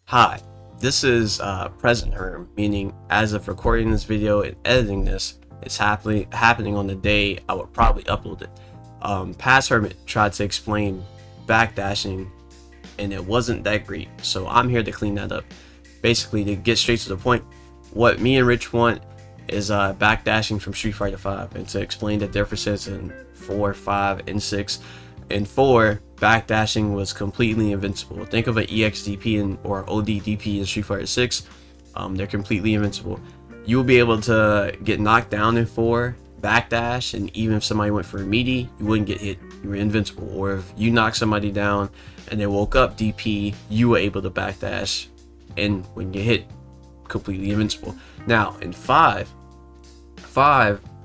Hi, this is present herm, meaning as of recording this video and editing this, it's happening on the day I would probably upload it. Past Hermit tried to explain backdashing and it wasn't that great, so I'm here to clean that up. Basically, to get straight to the point, what me and Rich want is backdashing from Street Fighter 5, and to explain the differences in 4, 5, and 6. In 4, backdashing was completely invincible. Think of an EXDP or ODDP in Street Fighter 6. They're completely invincible. You'll be able to get knocked down in 4, backdash, and even if somebody went for a meaty, you wouldn't get hit. You were invincible. Or if you knock somebody down and they woke up DP, you were able to backdash, and when you hit, completely invincible. Now in 5,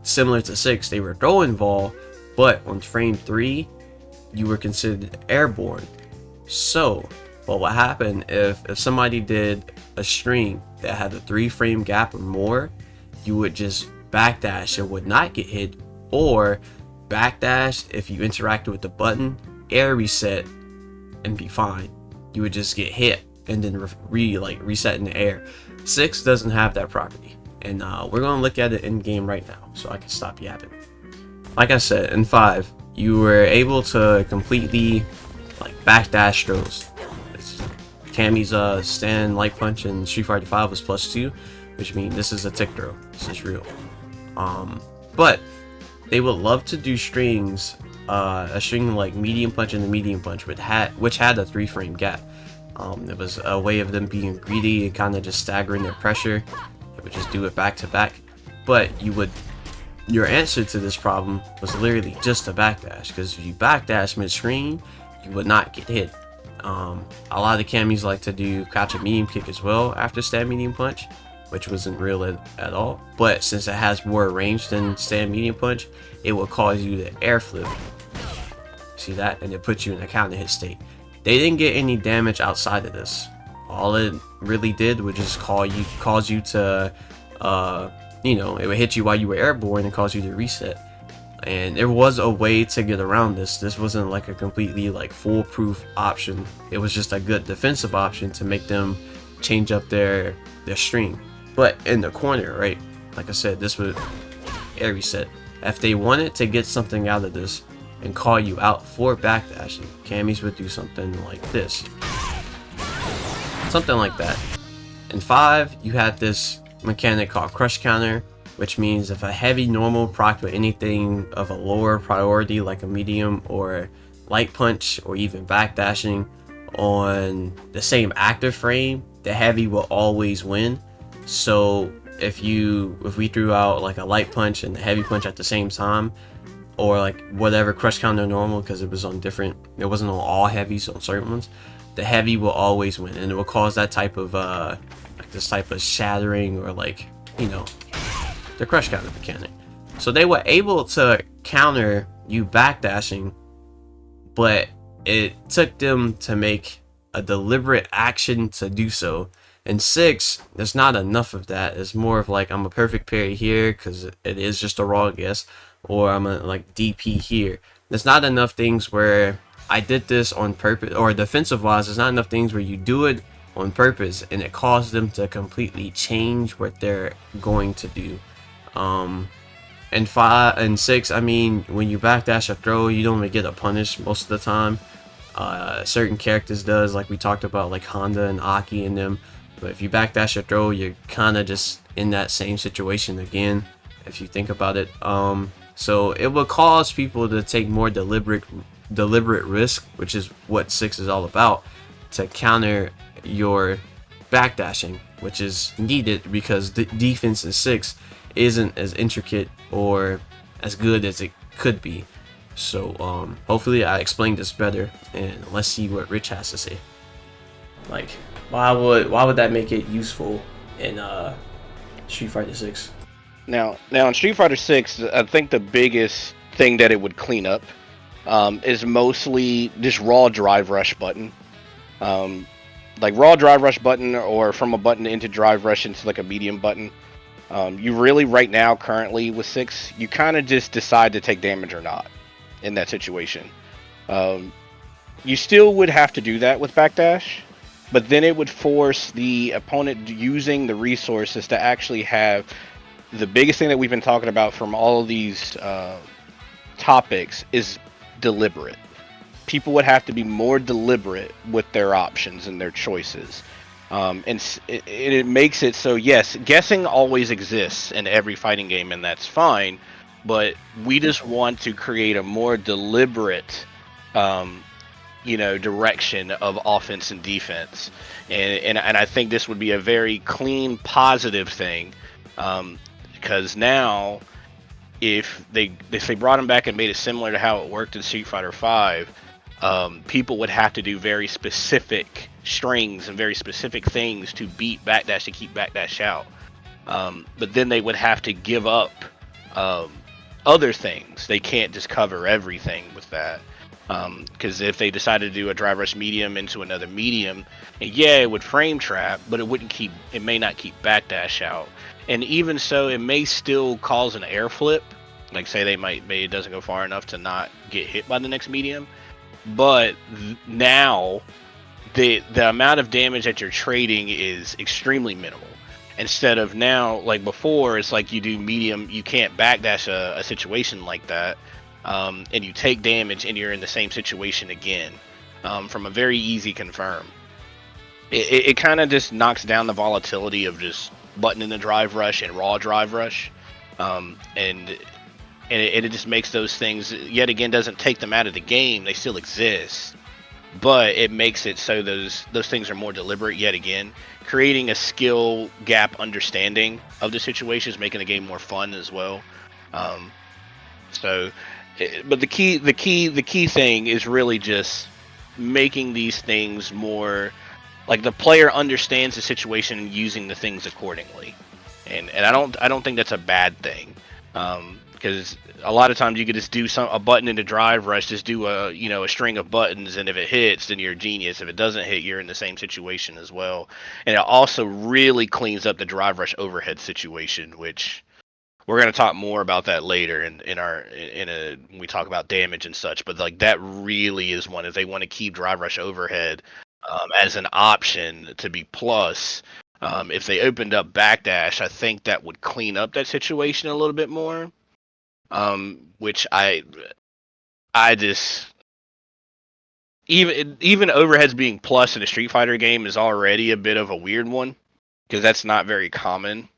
similar to 6, they were throwing vol, but on frame 3, you were considered airborne. So what would happen if somebody did a string that had a 3 frame gap or more, you would just backdash and would not get hit, or backdash if you interacted with the button, air reset, and be fine. You would just get hit and then reset in the air. 6 doesn't have that property, and we're gonna look at it in game right now so I can stop yapping. Like I said, in 5, you were able to completely backdash throws. Cammy's stand light punch in Street Fighter 5 was +2, which means this is a tick throw. This is real. But they would love to do strings, a string like medium punch and the medium punch, which had a 3 frame gap. It was a way of them being greedy and kind of just staggering their pressure. They would just do it back to back. But your answer to this problem was literally just a backdash, because if you backdash mid-screen, you would not get hit. A lot of the cammies like to do catch a medium kick as well after stand medium punch, which wasn't real at all. But since it has more range than stand medium punch, it will cause you to air flip. See that? And it puts you in a counter hit state. They didn't get any damage outside of this. All it really did was just cause you to it would hit you while you were airborne and cause you to reset. And there was a way to get around this. This wasn't like a completely foolproof option. It was just a good defensive option to make them change up their string. But in the corner, right? Like I said, this would air reset. If they wanted to get something out of this and call you out for backdashing, cammies would do something like this. Something like that. In 5, you had this mechanic called crush counter, which means if a heavy normal proc with anything of a lower priority like a medium or light punch or even backdashing on the same active frame, the heavy will always win. So if we threw out a light punch and the heavy punch at the same time, or whatever crush counter normal, because it wasn't on all heavies, on certain ones, the heavy will always win, and it will cause that type of this type of shattering, or the crush counter mechanic. So they were able to counter you backdashing, but it took them to make a deliberate action to do so. In 6, there's not enough of that. It's more of I'm a perfect parry here because it is just a raw guess, or I'm a DP here. There's not enough things where I did this on purpose, or defensive wise, there's not enough things where you do it on purpose and it caused them to completely change what they're going to do. And 5 and 6, I mean, when you backdash a throw, you don't even get a punish most of the time. Certain characters does, like we talked about, like Honda and Aki and them. But if you backdash a throw, you're kind of just in that same situation again, if you think about it. So it will cause people to take more deliberate risk, which is what 6 is all about, to counter your backdashing, which is needed because the defense in 6 isn't as intricate or as good as it could be. So hopefully I explained this better, and let's see what Rich has to say. Why would that make it useful in Street Fighter 6? Now in Street Fighter 6, I think the biggest thing that it would clean up is mostly this raw drive rush button. Raw drive rush button, or from a button into drive rush into a medium button. You really, right now, currently with 6, you kind of just decide to take damage or not in that situation. You still would have to do that with backdash, but then it would force the opponent using the resources to actually have the biggest thing that we've been talking about from all of these topics is deliberate. People would have to be more deliberate with their options and their choices. And it makes it so, yes, guessing always exists in every fighting game, and that's fine. But we just want to create a more deliberate, direction of offense and defense. And I think this would be a very clean, positive thing, because now if they brought him back and made it similar to how it worked in Street Fighter V, people would have to do very specific strings and very specific things to beat Backdash, to keep Backdash out. But then they would have to give up other things. They can't just cover everything with that. Because if they decided to do a drive rush medium into another medium, and yeah, it would frame trap, but it may not keep Backdash out. And even so, it may still cause an air flip. Like say it doesn't go far enough to not get hit by the next medium. But now the amount of damage that you're trading is extremely minimal. Instead of now, like before, it's like you do medium, you can't backdash a situation like that, and you take damage and you're in the same situation again, from a very easy confirm. It kind of just knocks down the volatility of just buttoning the drive rush and raw drive rush, and it just makes those things, yet again, doesn't take them out of the game. They still exist, but it makes it so those things are more deliberate, yet again, creating a skill gap understanding of the situations, making the game more fun as well. But the key thing is really just making these things more like the player understands the situation and using the things accordingly. And I don't think that's a bad thing. Because a lot of times you could just do a button into drive rush, just do a string of buttons, and if it hits, then you're a genius. If it doesn't hit, you're in the same situation as well. And it also really cleans up the drive rush overhead situation, which we're going to talk more about that later when we talk about damage and such. But like that really is one, if they want to keep drive rush overhead as an option to be plus. If they opened up backdash, I think that would clean up that situation a little bit more. Which I just even overheads being plus in a Street Fighter game is already a bit of a weird one, because that's not very common.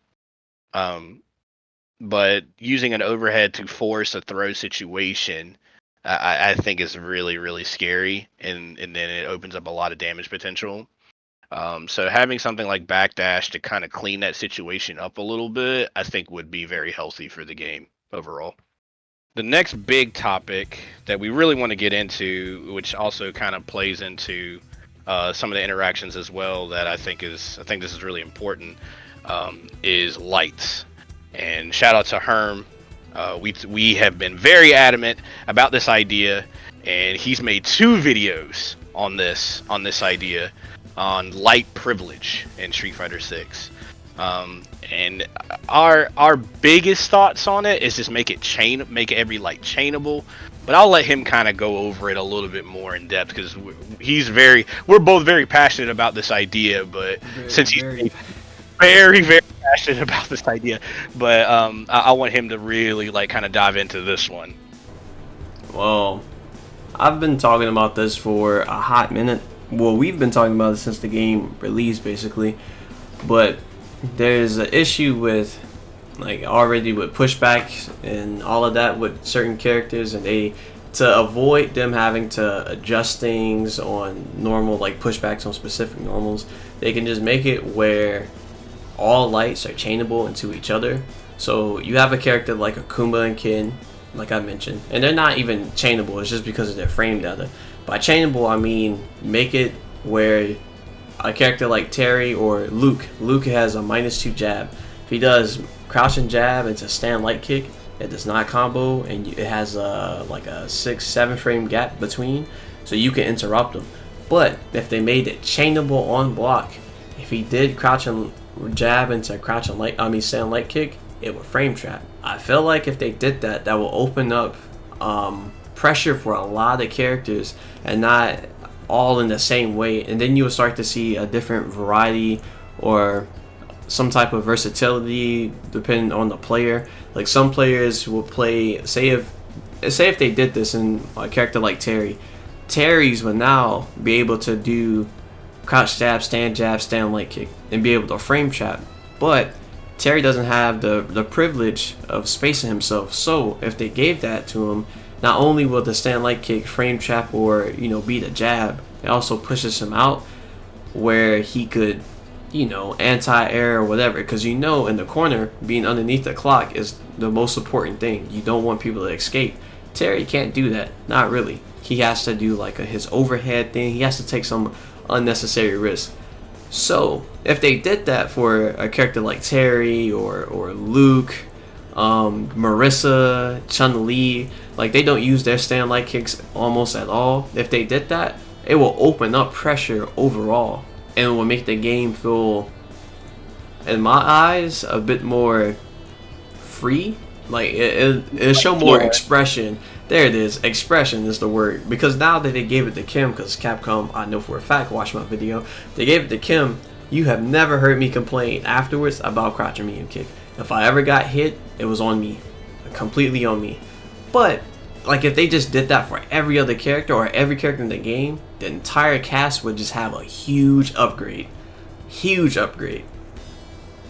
But using an overhead to force a throw situation, I think is really, really scary, and then it opens up a lot of damage potential. So having something like backdash to kind of clean that situation up a little bit, I think would be very healthy for the game overall. The next big topic that we really want to get into, which also kind of plays into some of the interactions as well, that I think this is really important, is lights. And shout out to Herm. We have been very adamant about this idea, and he's made 2 videos on this idea on light privilege in Street Fighter 6. And our biggest thoughts on it is just make every light chainable. But I'll let him kind of go over it a little bit more in depth, because we're both very passionate about this idea. But since he's very, very passionate about this idea, but I want him to really like kind of dive into this one. Well, I've been talking about this for a hot minute. Well, we've been talking about it since the game released, basically. But there's an issue with already with pushbacks and all of that with certain characters, and to avoid them having to adjust things on normal pushbacks on specific normals, they can just make it where all lights are chainable into each other. So you have a character like Akuma and Ken, like I mentioned, and they're not even chainable, it's just because of their frame data. By chainable, I mean make it where a character like Terry or Luke has a -2 jab. If he does crouch and jab into stand light kick, it does not combo, and it has a 6-7 frame gap between, so you can interrupt him. But if they made it chainable on block, if he did crouch and jab into crouch and stand light kick, it would frame trap. I feel like if they did that, that will open up pressure for a lot of characters, and not all in the same way, and then you will start to see a different variety or some type of versatility depending on the player. Like some players will play, say if they did this in a character like Terry's would now be able to do crouch jab, stand light kick, and be able to frame trap. But Terry doesn't have the privilege of spacing himself. So if they gave that to him, not only will the stand light kick, frame trap, or beat a jab, it also pushes him out where he could anti-air or whatever, because in the corner, being underneath the clock is the most important thing. You don't want people to escape. Terry can't do that, not really. He has to do like his overhead thing. He has to take some unnecessary risk. So if they did that for a character like Terry or Luke, Marissa, Chun-Li, like they don't use their stand light kicks almost at all. If they did that, it will open up pressure overall, and it will make the game feel, in my eyes, a bit more free. Like it'll show more expression. There it is. Expression is the word. Because now that they gave it to Kim, because Capcom, I know for a fact, watched my video, they gave it to Kim. You have never heard me complain afterwards about crouch or medium kick. If I ever got hit, it was on me, completely on me. But like if they just did that for every other character or every character in the game, the entire cast would just have a huge upgrade.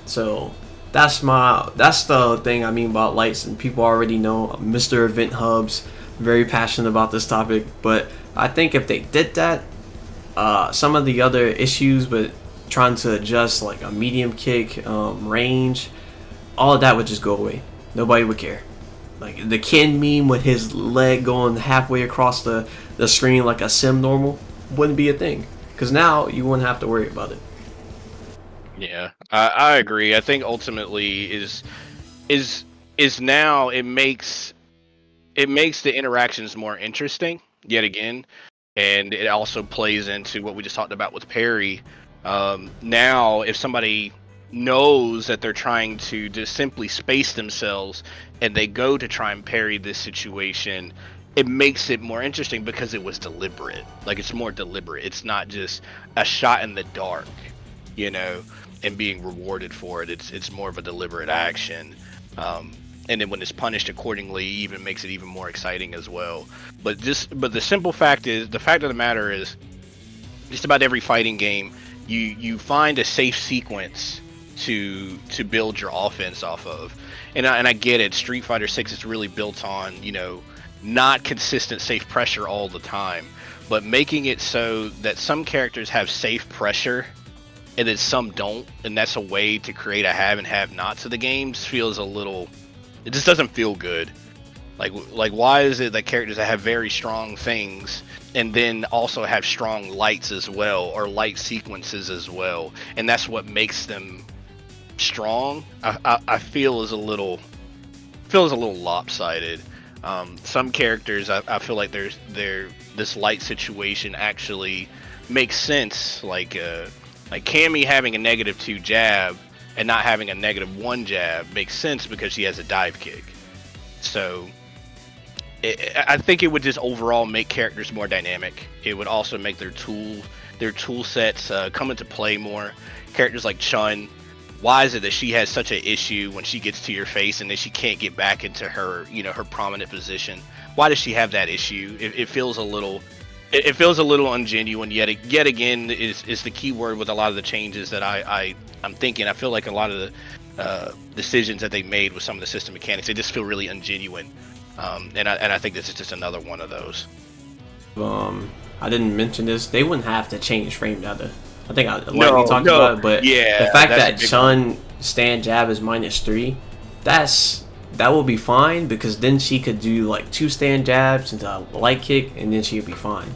So that's the thing I mean about lights, and people already know Mr. Event Hubs very passionate about this topic. But I think if they did that, some of the other issues with trying to adjust like a medium kick range, all of that would just go away. Nobody would care. Like the Ken meme with his leg going halfway across the screen like a sim normal wouldn't be a thing, because now you wouldn't have to worry about it. Yeah, I agree. I think ultimately is now it makes the interactions more interesting yet again, and it also plays into what we just talked about with Perry. Now, if somebody knows that they're trying to just simply space themselves and they go to try and parry this situation, it makes it more interesting because it was deliberate. Like it's more deliberate. It's not just a shot in the dark, and being rewarded for it. It's more of a deliberate action. And then when it's punished accordingly, even makes it even more exciting as well. But the simple fact is, the fact of the matter is, just about every fighting game, you find a safe sequence to build your offense off of. And I get it. Street Fighter 6 is really built on, not consistent safe pressure all the time, but making it so that some characters have safe pressure and then some don't, and that's a way to create a have and have nots of the games. Feels a little, it just doesn't feel good. Like why is it that characters that have very strong things and then also have strong lights as well, or light sequences as well, and that's what makes them strong? I feel is a little lopsided. Some characters I feel like this light situation actually makes sense, like Cammy having a -2 jab and not having a -1 jab makes sense because she has a dive kick. So I think it would just overall make characters more dynamic. It would also make their tool sets come into play more. Characters like Chun, why is it that she has such an issue when she gets to your face and then she can't get back into her her prominent position? Why does she have that issue? It feels a little ungenuine. Yet again is the key word with a lot of the changes that I'm thinking. I feel like a lot of the decisions that they made with some of the system mechanics, they just feel really ungenuine. And I think this is just another one of those. I didn't mention this. They wouldn't have to change frame data. I think I lightly talked about it, but yeah, the fact that Chun stand jab is -3, that will be fine, because then she could do like 2 stand jabs into a light kick, and then she'd be fine.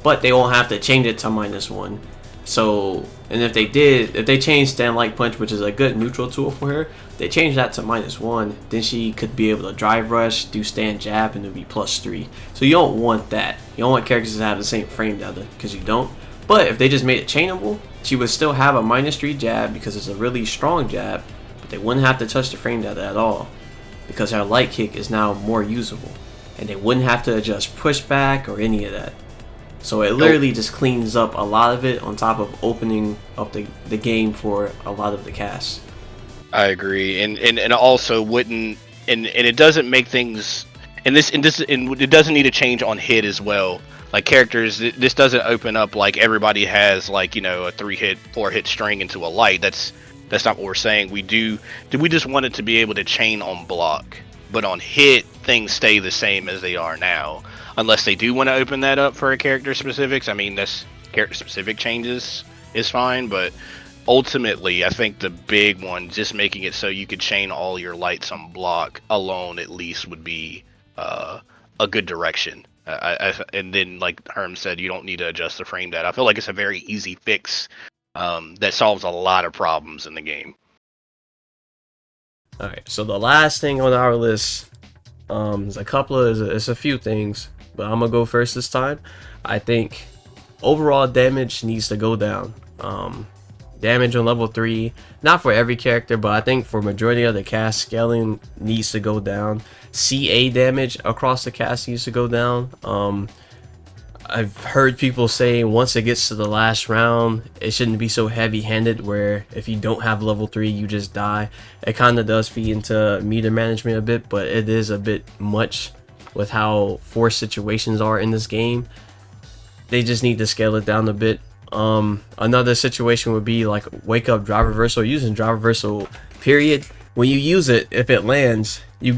But they won't have to change it to -1. So, and if they changed stand light punch, which is a good neutral tool for her, they changed that to -1, then she could be able to drive rush, do stand jab, and it would be +3. So you don't want that. You don't want characters to have the same frame data, because you don't. But if they just made it chainable, she would still have a -3 jab because it's a really strong jab, but they wouldn't have to touch the frame data at all, because her light kick is now more usable, and they wouldn't have to adjust pushback or any of that. So it literally just cleans up a lot of it on top of opening up the game for a lot of the cast. I agree, and also wouldn't, and it doesn't make things, and it doesn't need a change on hit as well. Like characters, this doesn't open up like everybody has like, you know, a 3-hit, 4-hit string into a light. That's not what we're saying. We just want it to be able to chain on block, but on hit things stay the same as they are now, unless they do want to open that up for a character specifics. I mean, that's character specific changes is fine, but ultimately, I think the big one, just making it so you could chain all your lights on block alone, at least, would be a good direction. And then, like Herm said, you don't need to adjust the frame data. I feel like it's a very easy fix that solves a lot of problems in the game. All right, so the last thing on our list is it's a few things, but I'm gonna go first this time. I think overall damage needs to go down. Damage on level 3, not for every character, but I think for majority of the cast, scaling needs to go down. CA damage across the cast needs to go down. I've heard people say once it gets to the last round, it shouldn't be so heavy-handed where if you don't have level 3, you just die. It kind of does feed into meter management a bit, but it is a bit much with how forced situations are in this game. They just need to scale it down a bit. Another situation would be like wake up drive reversal. Using drive reversal period, when you use it, if it lands, you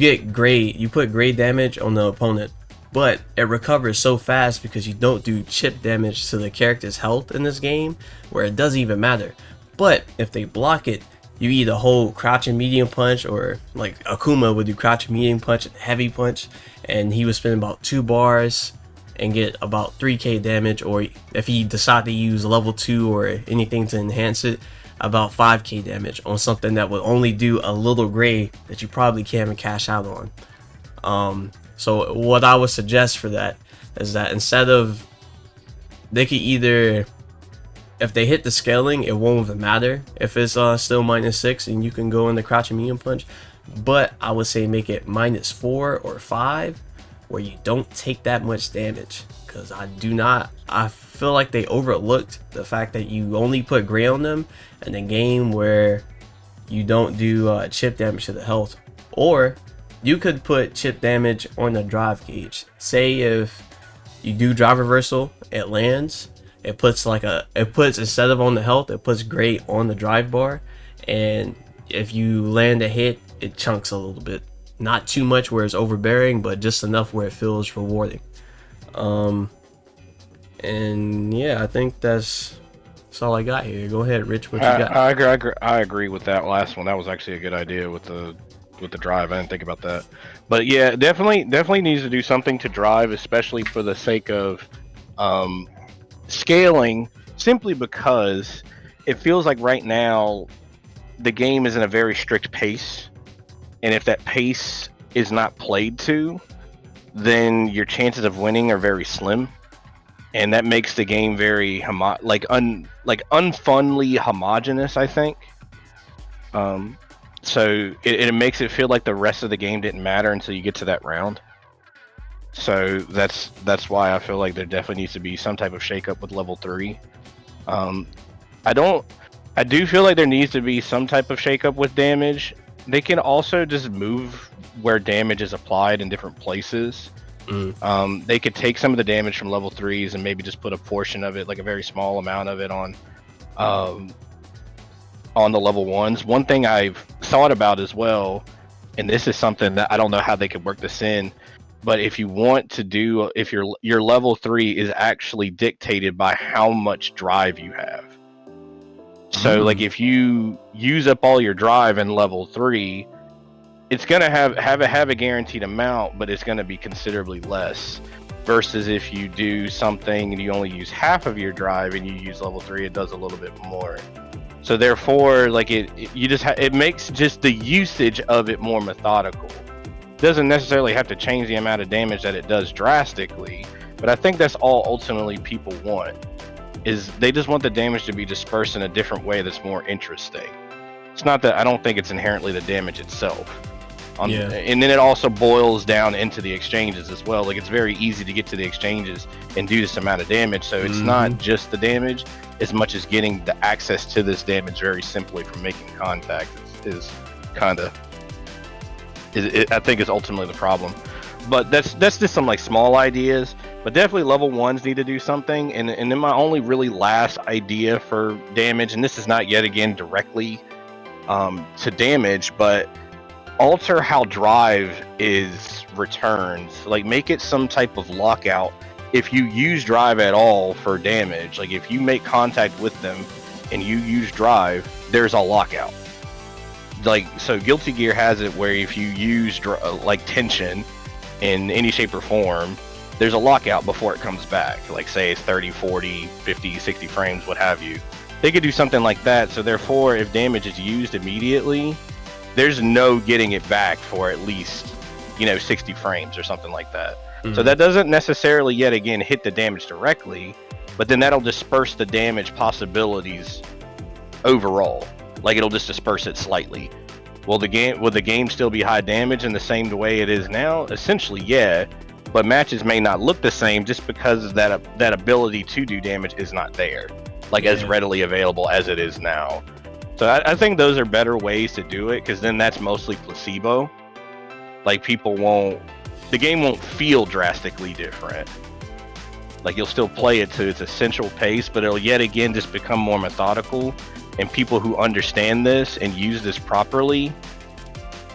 put gray damage on the opponent, but it recovers so fast because you don't do chip damage to the character's health in this game, where it doesn't even matter. But if they block it, you either hold crouch and medium punch, or like Akuma would do crouch and medium punch and heavy punch, and he would spend about 2 bars and get about 3k damage, or if he decide to use level 2 or anything to enhance it, about 5k damage on something that would only do a little gray that you probably can't even cash out on. So what I would suggest for that is that instead of, they could either, if they hit the scaling, it won't even matter if it's still -6 and you can go in the crouch and medium punch, but I would say make it -4 or 5 where you don't take that much damage, because I feel like they overlooked the fact that you only put gray on them in a game where you don't do chip damage to the health. Or you could put chip damage on the drive gauge. Say if you do drive reversal, it lands, it puts instead of on the health, it puts gray on the drive bar, and if you land a hit, it chunks a little bit. Not too much where it's overbearing, but just enough where it feels rewarding. And yeah, I think that's all I got here. Go ahead, Rich. What you got? I agree with that last one. That was actually a good idea with the drive. I didn't think about that, but yeah, definitely needs to do something to drive, especially for the sake of scaling. Simply because it feels like right now the game is in a very strict pace. And if that pace is not played to, then your chances of winning are very slim, and that makes the game very unfunly homogenous, I think. So it makes it feel like the rest of the game didn't matter until you get to that round. So that's why I feel like there definitely needs to be some type of shakeup with level 3. I do feel like there needs to be some type of shakeup with damage. They can also just move where damage is applied in different places. They could take some of the damage from level 3s and maybe just put a portion of it, like a very small amount of it, on the level 1s. One thing I've thought about as well, and this is something that I don't know how they could work this in, but if you want to do, if your level 3 is actually dictated by how much drive you have. So like if you use up all your drive in level 3, it's gonna have a guaranteed amount, but it's gonna be considerably less. Versus if you do something and you only use half of your drive and you use level 3, it does a little bit more. So therefore, like it makes just the usage of it more methodical. Doesn't necessarily have to change the amount of damage that it does drastically, but I think that's all ultimately people want. Is they just want the damage to be dispersed in a different way that's more interesting. It's not that I don't think it's inherently the damage itself. Yeah. And then it also boils down into the exchanges as well. Like, it's very easy to get to the exchanges and do this amount of damage. So it's not just the damage as much as getting the access to this damage very simply from making contact is kind of, I think, is ultimately the problem. But that's just some like small ideas. But definitely level ones need to do something. And then my only really last idea for damage, and this is not yet again directly to damage, but alter how drive is returns. Like, make it some type of lockout if you use drive at all for damage. Like, if you make contact with them and you use drive, there's a lockout. Like, so Guilty Gear has it where if you use like tension in any shape or form, there's a lockout before it comes back. Like, say it's 30, 40, 50, 60 frames, what have you. They could do something like that. So therefore, if damage is used immediately, there's no getting it back for at least, 60 frames or something like that. So that doesn't necessarily yet again hit the damage directly, but then that'll disperse the damage possibilities overall. Like, it'll just disperse it slightly. Will the game still be high damage in the same way it is now? Essentially, yeah. But matches may not look the same just because that ability to do damage is not there, as readily available as it is now. So I think those are better ways to do it, because then that's mostly placebo. Like, the game won't feel drastically different. Like, you'll still play it to its essential pace, but it'll yet again just become more methodical. And people who understand this and use this properly,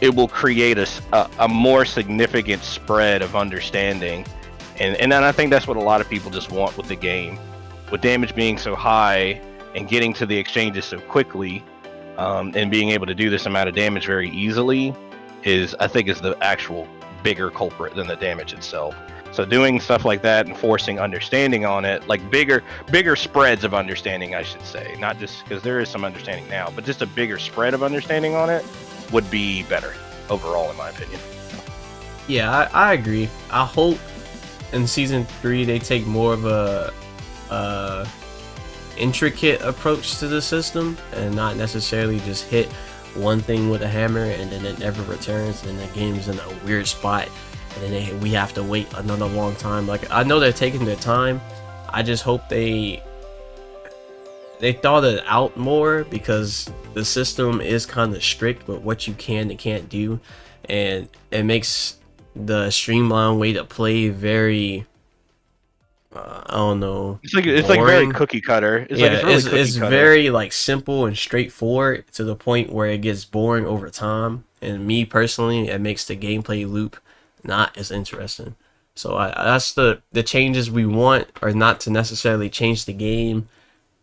it will create a more significant spread of understanding. And then I think that's what a lot of people just want with the game. With damage being so high and getting to the exchanges so quickly, and being able to do this amount of damage very easily I think is the actual bigger culprit than the damage itself. So doing stuff like that and forcing understanding on it, like bigger spreads of understanding, I should say, not just because there is some understanding now, but just a bigger spread of understanding on it would be better overall, in my opinion. Yeah, I agree. I hope in season 3 they take more of a intricate approach to the system and not necessarily just hit one thing with a hammer and then it never returns and the game's in a weird spot and then we have to wait another long time. Like, I know they're taking their time. I just hope they thought it out more, because the system is kind of strict with what you can and can't do, and it makes the streamlined way to play very I don't know. It's like very cookie cutter. It's very like simple and straightforward to the point where it gets boring over time. And me personally, it makes the gameplay loop not as interesting. So that's the changes we want, are not to necessarily change the game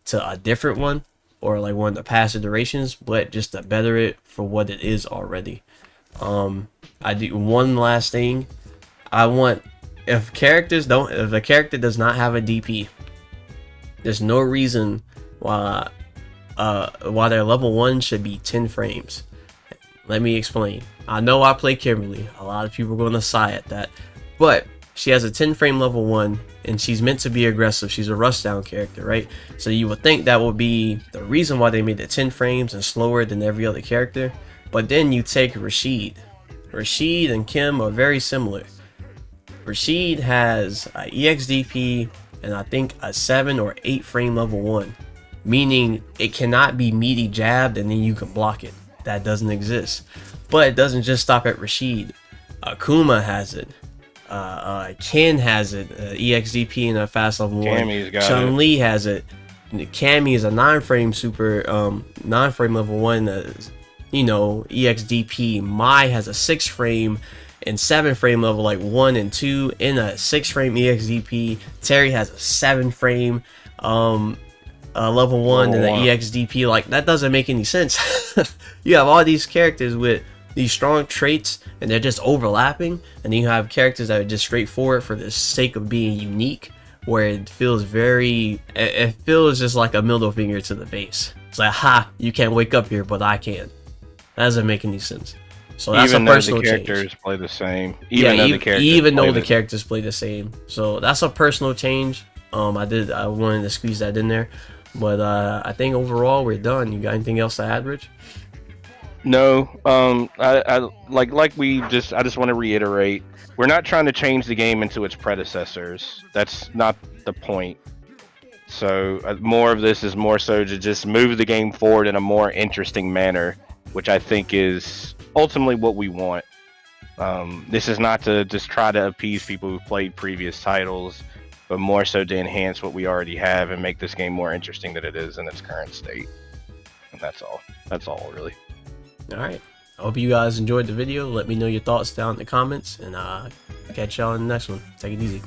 to a different one or like one of the past iterations, but just to better it for what it is already. I do one last thing. I want, if a character does not have a DP, there's no reason why their level 1 should be 10 frames. Let me explain. I know I play Kimberly. A lot of people are going to sigh at that. But she has a 10 frame level 1, and she's meant to be aggressive. She's a rush down character, right? So you would think that would be the reason why they made it 10 frames and slower than every other character. But then you take Rashid. Rashid and Kim are very similar. Rashid has a EXDP and I think a 7 or 8 frame level 1, meaning it cannot be meaty jabbed and then you can block it. That doesn't exist. But it doesn't just stop at Rashid. Akuma has it. Ken has it. EXDP and a fast level 1. Chun-Li has it. Cammy is a 9 frame level 1. EXDP. Mai has a 6 frame and 7 frame level like 1 and 2 in a 6 frame EXDP. Terry has a 7 frame level 1 and an EXDP. Like, that doesn't make any sense. You have all these characters with these strong traits and they're just overlapping, and then you have characters that are just straightforward for the sake of being unique, where it feels just like a middle finger to the face. It's like, ha, you can't wake up here, but I can. That doesn't make any sense. So that's a personal change. Even though the characters play the same. Even though the characters play the same. So that's a personal change. I wanted to squeeze that in there. But I think overall we're done. You got anything else to add, Rich? No, I like we just I just want to reiterate, we're not trying to change the game into its predecessors. That's not the point. So more of this is more so to just move the game forward in a more interesting manner, which I think is ultimately what we want. This is not to just try to appease people who've played previous titles, but more so to enhance what we already have and make this game more interesting than it is in its current state. And that's all. That's all, really. All right. I hope you guys enjoyed the video. Let me know your thoughts down in the comments, and catch y'all in the next one. Take it easy.